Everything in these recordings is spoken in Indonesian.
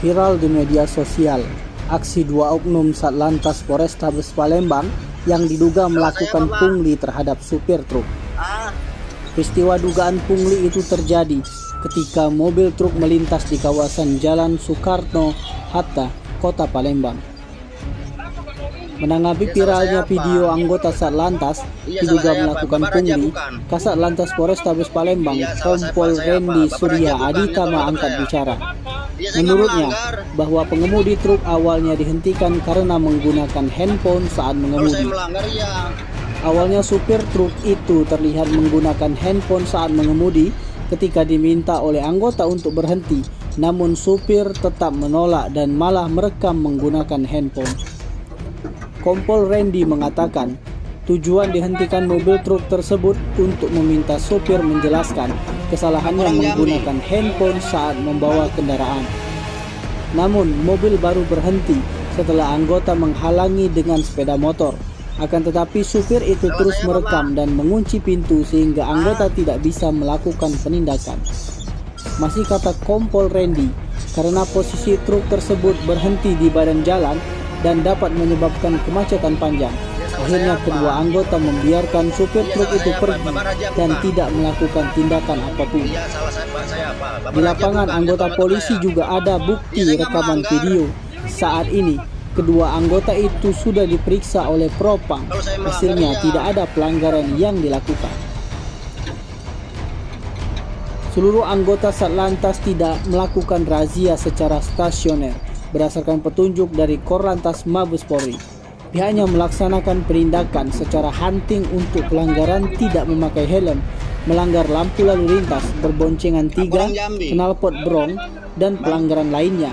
Viral di media sosial, aksi dua oknum Satlantas Polrestabes Palembang yang diduga melakukan pungli terhadap supir truk. Peristiwa dugaan pungli itu terjadi ketika mobil truk melintas di kawasan Jalan Soekarno-Hatta, Kota Palembang. Menanggapi viralnya video anggota Satlantas diduga melakukan pungli, Kasat Lantas Polrestabes Palembang, Kompol Rendy Surya Aditama angkat bicara. Menurutnya, bahwa pengemudi truk awalnya dihentikan karena menggunakan handphone saat mengemudi. Awalnya supir truk itu terlihat menggunakan handphone saat mengemudi ketika diminta oleh anggota untuk berhenti, namun supir tetap menolak dan malah merekam menggunakan handphone. Kompol Rendy mengatakan, tujuan dihentikan mobil truk tersebut untuk meminta supir menjelaskan kesalahannya menggunakan handphone saat membawa kendaraan. Namun, mobil baru berhenti setelah anggota menghalangi dengan sepeda motor. Akan tetapi supir itu terus merekam dan mengunci pintu sehingga anggota tidak bisa melakukan penindakan. Masih kata Kompol Rendy, karena posisi truk tersebut berhenti di badan jalan dan dapat menyebabkan kemacetan panjang. Akhirnya kedua anggota membiarkan supir truk itu pergi dan tidak melakukan tindakan apapun. Di lapangan anggota polisi juga ada bukti rekaman video. Saat ini kedua anggota itu sudah diperiksa oleh Propam. Hasilnya tidak ada pelanggaran yang dilakukan. Seluruh anggota Satlantas tidak melakukan razia secara stasioner berdasarkan petunjuk dari Korlantas Mabes Polri. Pihaknya melaksanakan penindakan secara hunting untuk pelanggaran tidak memakai helm, melanggar lampu lalu lintas, berboncengan 3, knalpot brong, dan pelanggaran lainnya.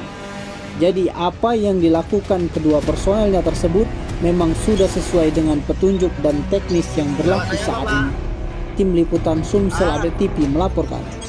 Jadi apa yang dilakukan kedua personelnya tersebut memang sudah sesuai dengan petunjuk dan teknis yang berlaku saat ini. Tim Liputan Sumsel Update TV melaporkan.